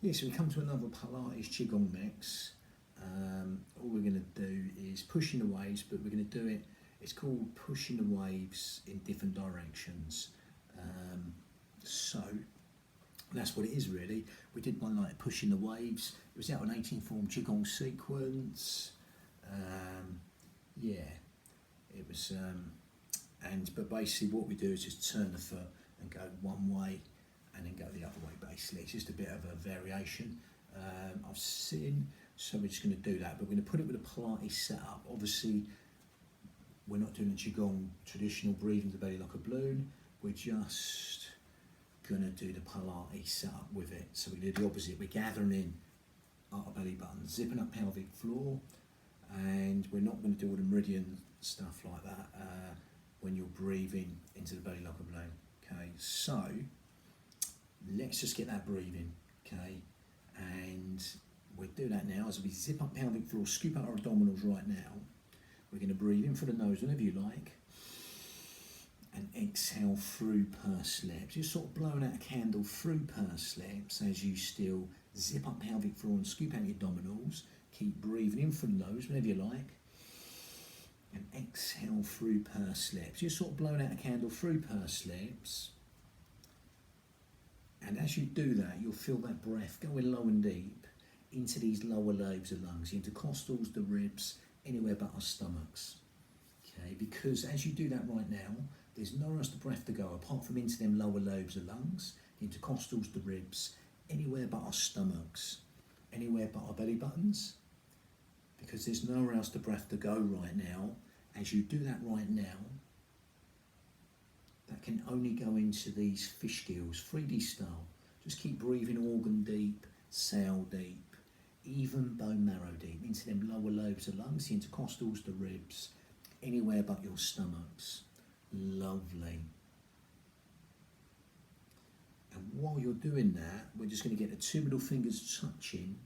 Yeah, so we come to another Pilates Qigong mix. All we're going to do is pushing the waves, but we're going to do it, it's called pushing the waves in different directions. So that's what it is really. We did one like pushing the waves. It was out an 18 form Qigong sequence. Yeah, it was, but basically what we do is just turn the foot and go one way and then go the other way basically. It's just a bit of a variation. I've seen, so we're just going to do that, but we're going to put it with a Pilates setup. Obviously, we're not doing a Qigong traditional breathing the belly like a balloon. We're just going to do the Pilates setup with it. So we do the opposite. We're gathering in our belly button, zipping up pelvic floor, and we're not going to do all the meridian stuff like that when you're breathing into the belly like a balloon. Okay, so let's just get that breathing. Okay, and we'll do that now as we zip up pelvic floor, scoop out our abdominals right now. We're going to breathe in through the nose whenever you like, and exhale through pursed lips. Just sort of blowing out a candle through pursed lips as you still zip up pelvic floor and scoop out your abdominals. Keep breathing in through the nose whenever you like, and exhale through pursed lips. Just sort of blowing out a candle through pursed lips. And as you do that, you'll feel that breath going low and deep into these lower lobes of lungs, the intercostals, the ribs, anywhere but our stomachs. Okay, because as you do that right now, there's nowhere else the breath to go apart from into them lower lobes of lungs, the intercostals, the ribs, anywhere but our stomachs, anywhere but our belly buttons, because there's nowhere else the breath to go right now. As you do that right now, that can only go into these fish gills, 3D style. Just keep breathing organ deep, cell deep, even bone marrow deep, into them lower lobes of lungs, the intercostals, the ribs, anywhere but your stomachs. Lovely. And while you're doing that, we're just going to get the two middle fingers touching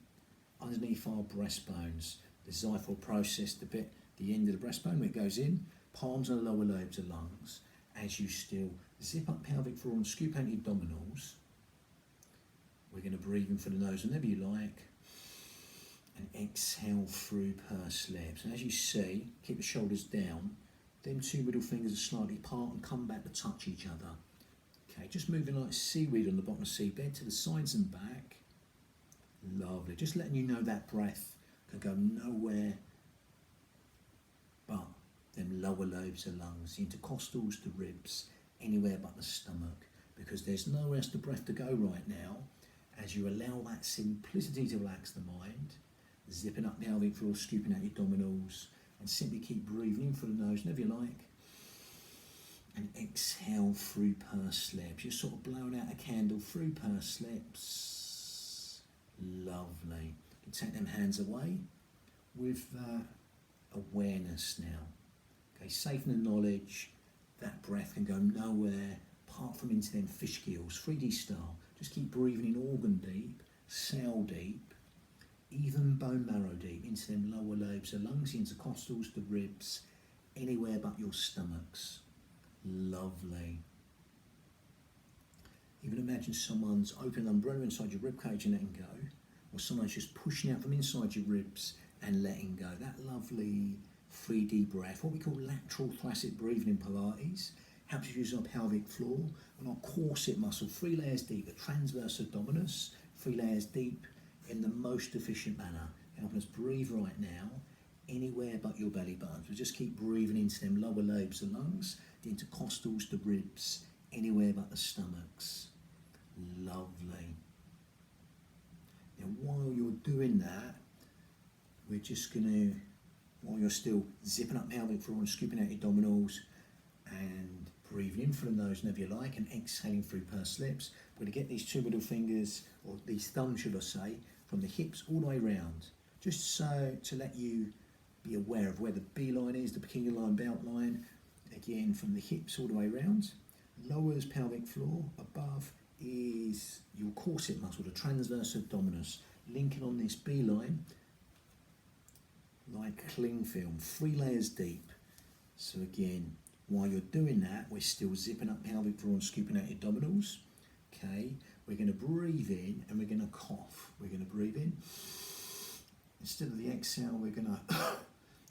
underneath our breastbones. The xiphoid process, the end of the breastbone where it goes in, palms on the lower lobes of lungs, as you still zip up pelvic floor and scoop out your abdominals. We're going to breathe in through the nose whenever you like, and exhale through pursed lips. And as you see, keep the shoulders down. Them two middle fingers are slightly apart and come back to touch each other. Okay, just moving like seaweed on the bottom of the seabed to the sides and back. Lovely. Just letting you know that breath can go nowhere but them lower lobes of lungs, the intercostals, the ribs, anywhere but the stomach, because there's nowhere else the breath to go right now. As you allow that simplicity to relax the mind, zipping up the pelvic floor, scooping out your abdominals, and simply keep breathing in through the nose whenever you like, and exhale through pursed lips. You're sort of blowing out a candle through pursed lips. Lovely. You can take them hands away with awareness now. Okay, safe in the knowledge that breath can go nowhere apart from into them fish gills, 3D style. Just keep breathing in organ deep, cell deep, even bone marrow deep, into them lower lobes of lungs, the intercostals, the ribs, anywhere but your stomachs. Lovely. Even imagine someone's opening an umbrella inside your ribcage and letting go, or someone's just pushing out from inside your ribs and letting go. That lovely 3D breath, what we call lateral thoracic breathing in Pilates, helps you use our pelvic floor and our corset muscle, 3 layers deep, the transverse abdominis, 3 layers deep in the most efficient manner, helping us breathe right now anywhere but your belly buttons. We just keep breathing into them lower lobes of lungs, the intercostals, the ribs, anywhere but the stomachs. Lovely. Now while you're doing that, we're just going to, while you're still zipping up pelvic floor and scooping out your abdominals and breathing in through the nose whenever you like and exhaling through pursed lips, we're going to get these two middle fingers, or these thumbs should I say, from the hips all the way round, just so to let you be aware of where the B line is, the bikini line, belt line. Again, from the hips all the way round, lowers pelvic floor, above is your corset muscle, the transverse abdominis, linking on this B line like cling film, 3 layers deep. So again, while you're doing that, we're still zipping up pelvic floor and scooping out your abdominals. Okay, we're going to breathe in and we're going to cough. Instead of the exhale, we're going to,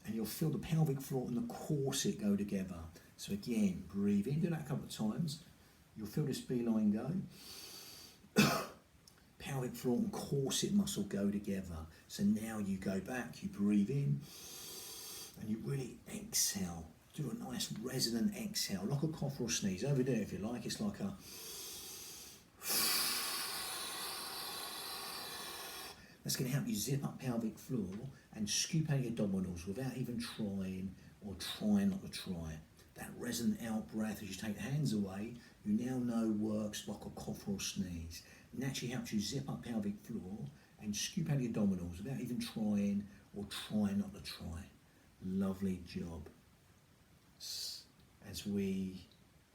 and you'll feel the pelvic floor and the corset go together. So again, breathe in, do that a couple of times. You'll feel this beeline go. Pelvic floor and corset muscle go together. So now you go back, you breathe in, and you really exhale. Do a nice resonant exhale, like a cough or a sneeze. Overdo it if you like. It's like a... That's going to help you zip up pelvic floor and scoop out your abdominals without even trying or trying not to try. That resonant out breath as you take the hands away, you now know works like a cough or a sneeze. It actually helps you zip up pelvic floor and scoop out your abdominals without even trying or trying not to try. Lovely job. As we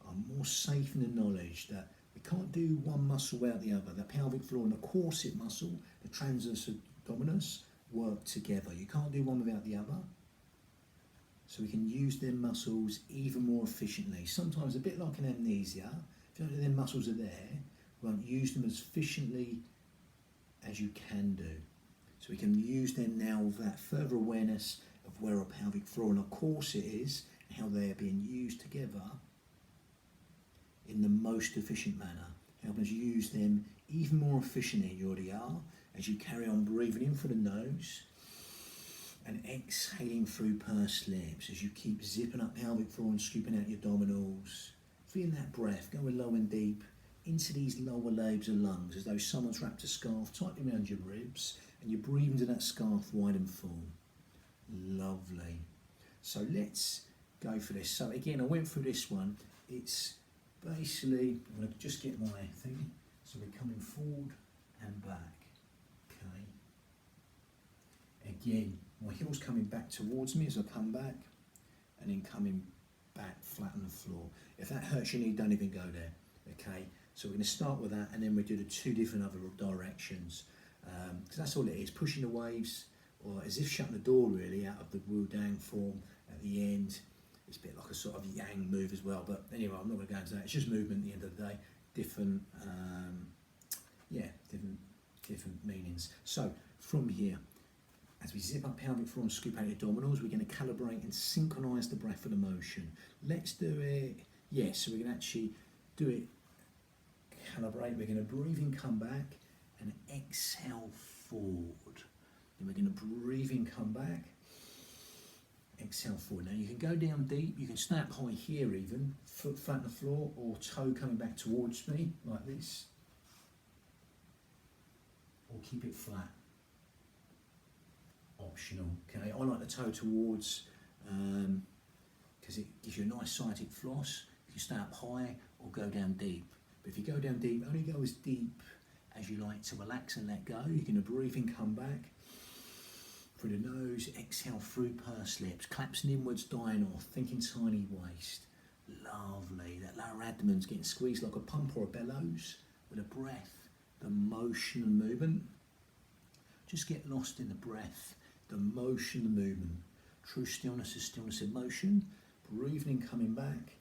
are more safe in the knowledge that we can't do one muscle without the other. The pelvic floor and the corset muscle, the transverse abdominis, work together. You can't do one without the other. So we can use them muscles even more efficiently. Sometimes a bit like an amnesia, if you don't know them muscles are there, we won't use them as efficiently as you can do. So we can use them now with that further awareness of where a pelvic floor and a corset is, and how they are being used together in the most efficient manner. Help us use them even more efficiently than you already are as you carry on breathing in through the nose and exhaling through pursed lips as you keep zipping up pelvic floor and scooping out your abdominals. Feeling that breath going low and deep into these lower lobes and lungs as though someone's wrapped a scarf tightly around your ribs and you breathe into that scarf wide and full. Lovely. So let's go for this. So again, I went through this one. It's basically, I'm going to just get my thing. So we're coming forward and back. Okay. Again, my heel's coming back towards me as I come back, and then coming back flat on the floor. If that hurts your knee, don't even go there. Okay. So we're going to start with that, and then we do the two different other directions. Because that's all it is, pushing the waves, or as if shutting the door really out of the Wu Dang form at the end. It's a bit like a sort of yang move as well, but anyway, I'm not going to go into that. It's just movement at the end of the day. Different meanings. So from here, as we zip up pelvic floor and scoop out the abdominals, we're going to calibrate and synchronise the breath with the motion. Let's do it. Yes, so we're going to actually do it. Calibrate. We're going to breathe in, come back, and exhale forward. Then we're going to breathe in, come back. Exhale forward. Now you can go down deep, you can stay up high here even, foot flat on the floor or toe coming back towards me like this, or keep it flat, optional. Okay, I like the toe towards because it gives you a nice sciatic floss. You can stay up high or go down deep, but if you go down deep, only go as deep as you like to relax and let go. You're going to breathe in, come back through the nose, exhale through pursed lips, collapsing inwards, dying off, thinking tiny waist. Lovely. That lower abdomen's getting squeezed like a pump or a bellows with the breath, the motion and movement. Just get lost in the breath, the motion, the movement. True stillness is stillness in motion. Breathing in, coming back,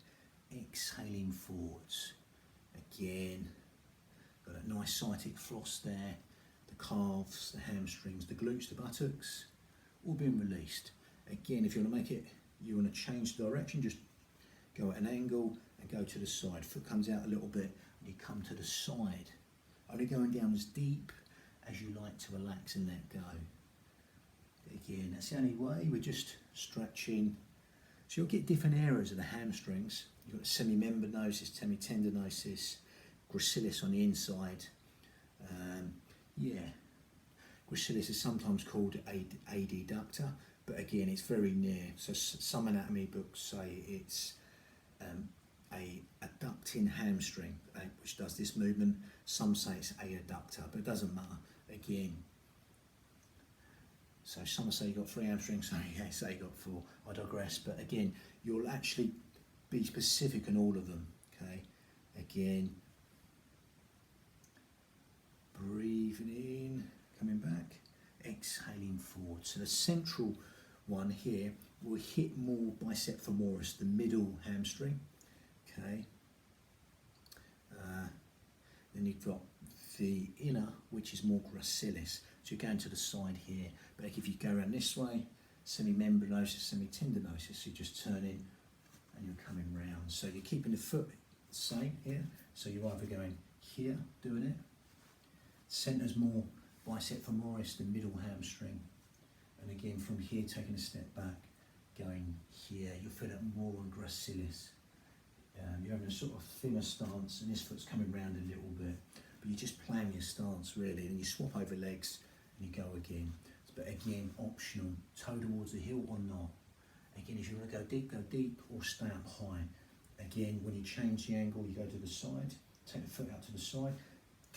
exhaling forwards. Again, got that nice sciatic floss there. The calves, the hamstrings, the glutes, the buttocks, all being released. Again, if you want to make it, you want to change direction, just go at an angle and go to the side. Foot comes out a little bit and you come to the side. Only going down as deep as you like to relax and let go. Again, that's the only way. We're just stretching. So you'll get different areas of the hamstrings. You've got the semimembranosus, semitendinosus, gracilis on the inside. Gracilis is sometimes called a adductor, but again, it's very near. So some anatomy books say it's a adducting hamstring, which does this movement. Some say it's a adductor, but it doesn't matter. Again, so some say you've got 3 hamstrings, some say you've got 4. I digress, but again, you'll actually be specific on all of them. Okay, again, breathing in, coming back, exhaling forward. So the central one here will hit more bicep femoris, the middle hamstring. Okay. Then you've got the inner, which is more gracilis. So you're going to the side here, but if you go around this way, semi-membranosus, semi-tendinosus, so you're just turning and you're coming round. So you're keeping the foot the same here, so you're either going here, doing it, centre's more bicep femoris, the middle hamstring, and again from here taking a step back, going here, you'll feel it more on gracilis. You're having a sort of thinner stance and this foot's coming round a little bit, but you're just playing your stance really, and you swap over legs and you go again. But again, optional, toe towards the heel or not. Again, if you want to go deep or stay up high. Again, when you change the angle, you go to the side, take the foot out to the side,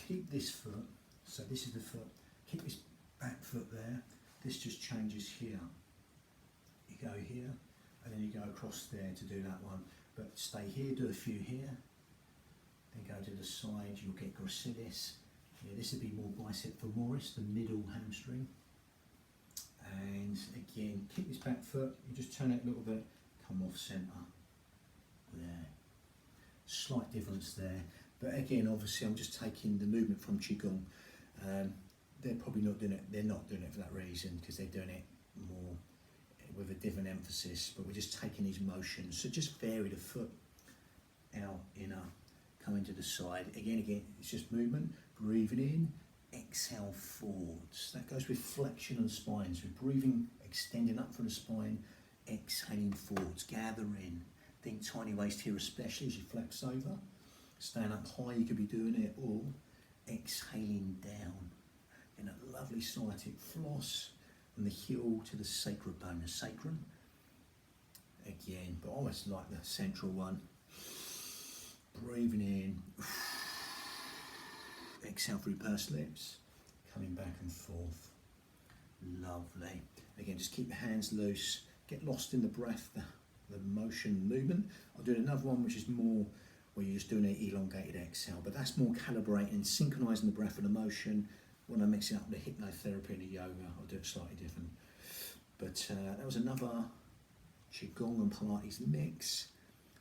keep this foot, so this is the foot, keep this back foot there, this just changes here. You go here, and then you go across there to do that one. But stay here, do a few here, then go to the side, you'll get gracilis. Yeah, this would be more bicep femoris, the middle hamstring. And again, keep this back foot, you just turn it a little bit, come off centre. There. Slight difference there. But again, obviously I'm just taking the movement from Qigong. They're probably not doing it, they're not doing it for that reason, because they're doing it more with a different emphasis, but we're just taking these motions. So just vary the foot, out, inner, coming to the side. Again, it's just movement, breathing in, exhale forwards. That goes with flexion of the spine. So breathing, extending up from the spine, exhaling forwards, gather in. Think tiny waist here, especially as you flex over. Stand up high, you could be doing it, or exhaling down. In a lovely sciatic floss from the heel to the sacral bone, the sacrum. Again, but I always like the central one. Breathing in, exhale through pursed lips, coming back and forth. Lovely. Again, just keep your hands loose, get lost in the breath, the motion, movement. I'll do another one which is more where you're just doing an elongated exhale, but that's more calibrating, synchronizing the breath and the motion. When I mix it up with the hypnotherapy and the yoga, I'll do it slightly different. But that was another Qigong and Pilates mix,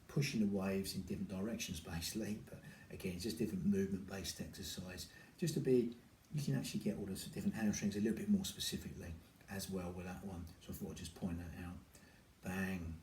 pushing the waves in different directions basically, but again, it's just different movement-based exercise. Just to be, you can actually get all the different hamstrings a little bit more specifically as well with that one. So I thought I'd just point that out. Bang.